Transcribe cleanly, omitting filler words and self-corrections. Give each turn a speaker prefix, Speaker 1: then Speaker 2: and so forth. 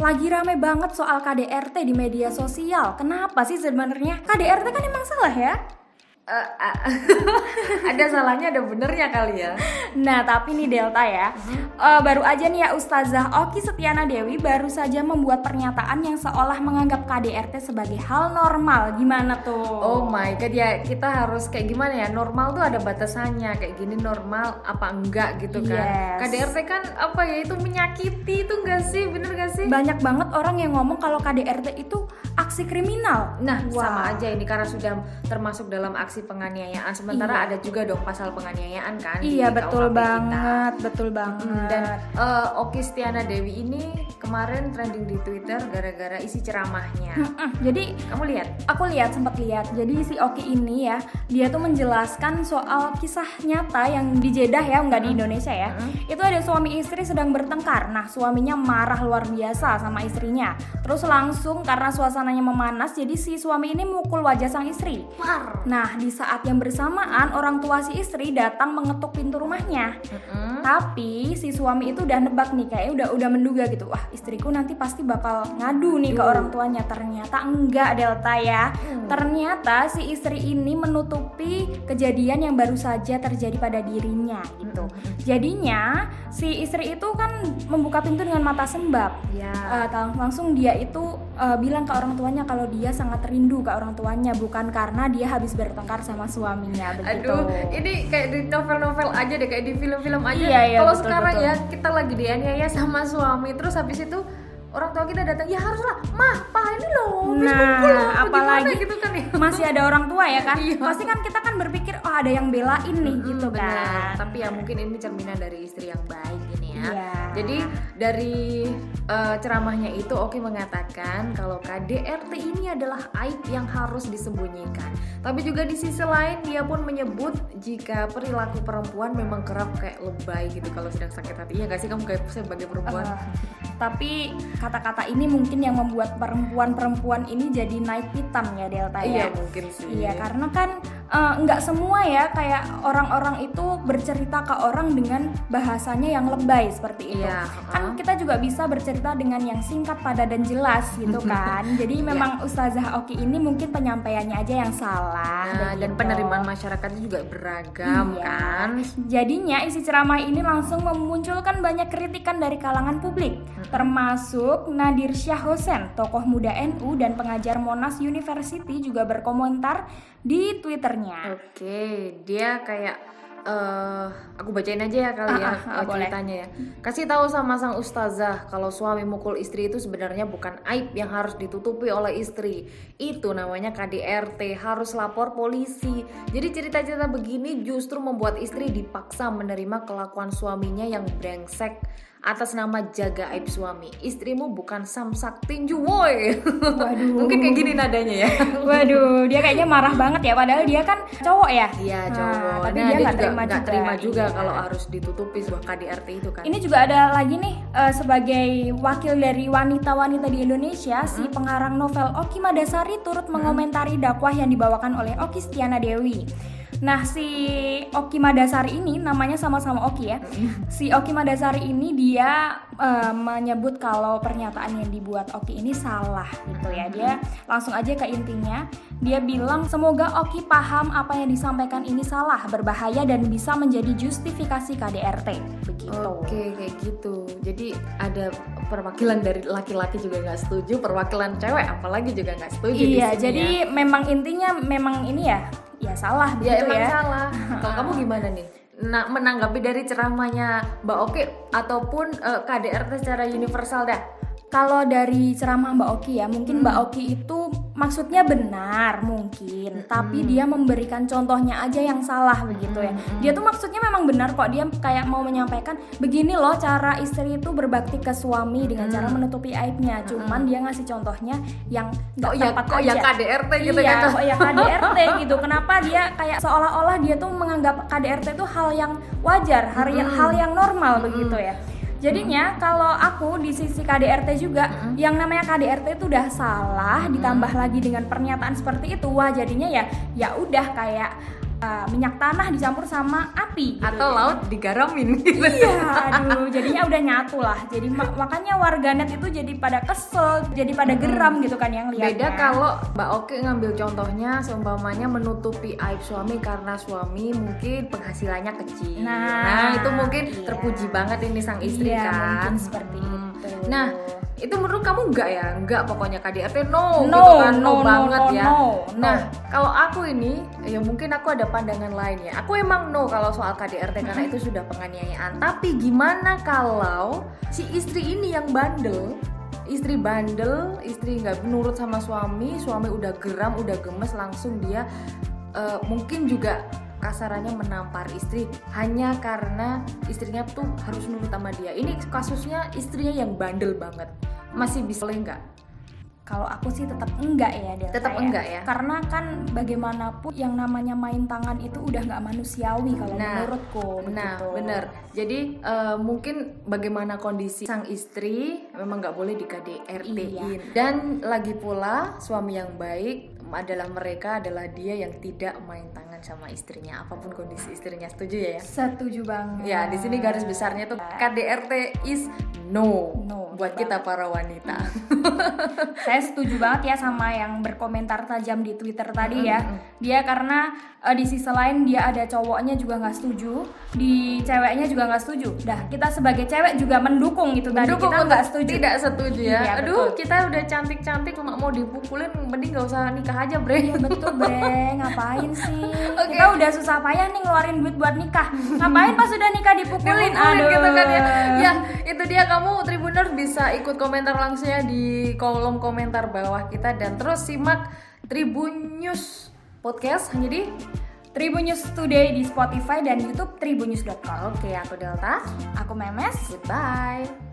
Speaker 1: lagi rame banget soal KDRT di media sosial. Kenapa sih sebenarnya? KDRT kan emang salah ya?
Speaker 2: Ada salahnya, ada benernya kali ya.
Speaker 1: Nah tapi nih Delta ya, baru aja nih ya Ustazah Oki Setiana Dewi baru saja membuat pernyataan yang seolah menganggap KDRT sebagai hal normal. Gimana tuh?
Speaker 2: Oh my god, ya kita harus kayak gimana ya, normal tuh ada batasannya, kayak gini normal apa enggak gitu kan.
Speaker 1: Yes.
Speaker 2: KDRT kan apa ya, itu menyakiti itu enggak sih, bener gak sih?
Speaker 1: Banyak banget orang yang ngomong kalau KDRT itu aksi kriminal.
Speaker 2: Nah
Speaker 1: Wah.
Speaker 2: sama aja ini karena sudah termasuk dalam aksi penganiayaan, sementara
Speaker 1: Iya.
Speaker 2: ada juga dong pasal penganiayaan kan.
Speaker 1: Iya
Speaker 2: di
Speaker 1: betul
Speaker 2: KUHP
Speaker 1: banget, betul banget.
Speaker 2: Dan Oki Setiana Dewi ini kemarin trending di Twitter gara-gara isi ceramahnya.
Speaker 1: Jadi
Speaker 2: Kamu lihat?
Speaker 1: aku sempat lihat. Jadi si Oki ini ya, dia tuh menjelaskan soal kisah nyata yang di Jeddah ya, nggak di Indonesia ya. Itu ada suami istri sedang bertengkar. Nah, suaminya marah luar biasa sama istrinya. Terus langsung karena suasananya memanas, jadi si suami ini mukul wajah sang istri. Nah, di saat yang bersamaan orang tua si istri datang mengetuk pintu rumahnya. Tapi si suami itu udah nebak nih, kayaknya udah menduga gitu. Wah, istriku nanti pasti bakal ngadu nih ke orang tuanya. Ternyata enggak Delta ya. Ternyata si istri ini menutupi kejadian yang baru saja terjadi pada dirinya gitu. Jadinya si istri itu kan membuka pintu dengan mata sembab.
Speaker 2: Ya.
Speaker 1: Langsung dia itu bilang ke orang tuanya kalau dia sangat rindu ke orang tuanya, bukan karena dia habis bertengkar sama suaminya begitu.
Speaker 2: Aduh, ini kayak di novel-novel aja deh, kayak di film-film aja.
Speaker 1: Iya,
Speaker 2: Kalau
Speaker 1: betul,
Speaker 2: sekarang
Speaker 1: betul.
Speaker 2: ya kita lagi dianiaya sama suami, terus habis itu orang tua kita datang, ya haruslah, mah, pak ini loh, habis mukul loh,
Speaker 1: Nah, apalagi
Speaker 2: gitu kan ya.
Speaker 1: masih ada orang tua ya kan.
Speaker 2: Iya.
Speaker 1: Pasti kan kita kan berpikir oh ada yang belain nih gitu
Speaker 2: Benar.
Speaker 1: kan.
Speaker 2: Tapi ya mungkin ini cerminan dari istri yang baik ini ya.
Speaker 1: Iya.
Speaker 2: Jadi dari ceramahnya itu Oki mengatakan kalau KDRT ini adalah aib yang harus disembunyikan. Tapi juga di sisi lain dia pun menyebut jika perilaku perempuan memang kerap kayak lebay gitu kalau sedang sakit hati. Iya gak sih kamu kayak sebagai perempuan?
Speaker 1: Tapi kata-kata ini mungkin yang membuat perempuan-perempuan ini jadi naik pitam ya Delta ya.
Speaker 2: Iya mungkin sih.
Speaker 1: Iya karena kan nggak semua ya kayak orang-orang itu bercerita ke orang dengan bahasanya yang lebay seperti itu.
Speaker 2: Iya,
Speaker 1: Kan kita juga bisa bercerita dengan yang singkat, padat dan jelas gitu kan. Jadi memang Ustazah Oki ini mungkin penyampaiannya aja yang salah.
Speaker 2: Nah, dan
Speaker 1: begitu.
Speaker 2: penerimaan masyarakatnya juga beragam
Speaker 1: Iya.
Speaker 2: kan.
Speaker 1: Jadinya isi ceramah ini langsung memunculkan banyak kritikan dari kalangan publik, termasuk Nadir Syah Hussein, tokoh muda NU dan pengajar Monash University juga berkomentar di Twitternya.
Speaker 2: Oke, dia kayak aku bacain aja ya kali ya
Speaker 1: boleh.
Speaker 2: ceritanya ya. Kasih tahu sama sang ustazah kalau suami mukul istri itu sebenarnya bukan aib yang harus ditutupi oleh istri. Itu namanya KDRT, harus lapor polisi. Jadi cerita-cerita begini justru membuat istri dipaksa menerima kelakuan suaminya yang brengsek atas nama jaga aib suami. Istrimu bukan samsak tinju woi.
Speaker 1: Waduh.
Speaker 2: Mungkin kayak gini nadanya ya.
Speaker 1: Waduh, dia kayaknya marah banget ya, padahal dia kan cowok ya.
Speaker 2: Iya
Speaker 1: Nah,
Speaker 2: cowok.
Speaker 1: tapi
Speaker 2: Nah,
Speaker 1: dia
Speaker 2: dia
Speaker 1: nggak
Speaker 2: juga
Speaker 1: terima
Speaker 2: nggak terima juga
Speaker 1: Iya.
Speaker 2: kalau harus ditutupi sebuah KDRT itu kan.
Speaker 1: Ini juga ada lagi nih sebagai wakil dari wanita-wanita di Indonesia, si pengarang novel Oki Madasari turut mengomentari dakwah yang dibawakan oleh Oki Setiana Dewi. Nah, si Oki Madasari ini namanya sama-sama Oki ya. Si Oki Madasari ini dia menyebut kalau pernyataan yang dibuat Oki ini salah gitu ya. Dia langsung aja ke intinya. Dia bilang semoga Oki paham apa yang disampaikan ini salah, berbahaya dan bisa menjadi justifikasi KDRT. Begitu.
Speaker 2: Oke, kayak gitu. Jadi ada perwakilan dari laki-laki juga nggak setuju, perwakilan cewek apalagi juga nggak setuju. di
Speaker 1: Iya,
Speaker 2: sini
Speaker 1: jadi
Speaker 2: ya.
Speaker 1: memang intinya memang ini ya salah
Speaker 2: Ya
Speaker 1: begitu
Speaker 2: emang
Speaker 1: ya.
Speaker 2: salah. Kalau kamu gimana nih? Nah, menanggapi dari ceramahnya Mbak Oki ataupun KDRT secara universal dah.
Speaker 1: Kalau dari ceramah Mbak Oki ya, mungkin Mbak Oki itu maksudnya benar mungkin, tapi dia memberikan contohnya aja yang salah begitu ya. Dia tuh maksudnya memang benar kok, dia kayak mau menyampaikan begini loh cara istri itu berbakti ke suami dengan cara menutupi aibnya. Cuman dia ngasih contohnya yang nggak tepat aja.
Speaker 2: Ya KDRT gitu
Speaker 1: Iya,
Speaker 2: kan.
Speaker 1: kok ya KDRT gitu. Kenapa dia kayak seolah-olah dia tuh menganggap KDRT itu hal yang wajar, hal yang normal begitu ya. Jadinya kalau aku di sisi KDRT juga, yang namanya KDRT itu udah salah, ditambah lagi dengan pernyataan seperti itu, wah jadinya ya udah kayak minyak tanah dicampur sama api gitu.
Speaker 2: Atau laut digaramin gitu.
Speaker 1: Iya, aduh, jadinya udah nyatu lah. Jadi makanya warganet itu jadi pada kesel, jadi pada geram gitu kan yang lihatnya.
Speaker 2: Beda kalau Mbak Oki ngambil contohnya seumpamanya menutupi aib suami karena suami mungkin penghasilannya kecil. Nah itu mungkin terpuji banget ini sang istri
Speaker 1: iya,
Speaker 2: kan.
Speaker 1: Mungkin seperti itu.
Speaker 2: Nah, itu menurut kamu enggak ya? Enggak, pokoknya KDRT no
Speaker 1: No,
Speaker 2: gitu kan,
Speaker 1: no
Speaker 2: banget ya.
Speaker 1: no.
Speaker 2: Nah, kalau aku ini ya mungkin aku ada pandangan lain ya. Aku emang no kalau soal KDRT karena itu sudah penganiayaan. Tapi gimana kalau si istri ini yang bandel? Istri bandel, istri nggak nurut sama suami udah geram, udah gemes, langsung dia mungkin juga kasarannya menampar istri hanya karena istrinya tuh harus nurut sama dia. Ini kasusnya istrinya yang bandel banget. Masih bisa nggak?
Speaker 1: Kalau aku sih tetap enggak ya, Delta.
Speaker 2: Tetap enggak ya?
Speaker 1: Karena kan bagaimanapun yang namanya main tangan itu udah nggak manusiawi kalau menurutku.
Speaker 2: Nah,
Speaker 1: begitu.
Speaker 2: bener. Jadi mungkin bagaimana kondisi sang istri memang nggak boleh di KDRT-in.
Speaker 1: Iya.
Speaker 2: Dan lagi pula suami yang baik adalah dia yang tidak main tangan sama istrinya, apapun kondisi istrinya. Setuju ya?
Speaker 1: Setuju banget.
Speaker 2: Ya, di sini garis besarnya tuh KDRT is no buat kita para wanita.
Speaker 1: Saya setuju banget ya sama yang berkomentar tajam di Twitter tadi ya. Dia karena di sisi lain dia ada cowoknya juga nggak setuju, di ceweknya juga nggak setuju. Dah, kita sebagai cewek juga mendukung itu tadi. Kita nggak setuju.
Speaker 2: Tidak setuju ya.
Speaker 1: Iya,
Speaker 2: Aduh,
Speaker 1: betul.
Speaker 2: Kita udah cantik-cantik cuma mau dipukulin, mending nggak usah nikah aja, Bre.
Speaker 1: Iya betul bre, ngapain sih?
Speaker 2: Oke.
Speaker 1: Kita udah susah payah nih ngeluarin duit buat nikah. Ngapain pas udah nikah dipukulin? Aduh.
Speaker 2: Gitu kan ya. Ya, itu dia, kamu Tribuners bisa ikut komentar langsungnya di kolom komentar bawah kita dan terus simak Tribun News Podcast hanya di
Speaker 1: Tribun News Today di Spotify dan YouTube tribunnews.com.
Speaker 2: Oke, aku Delta.
Speaker 1: Aku Memes.
Speaker 2: Goodbye.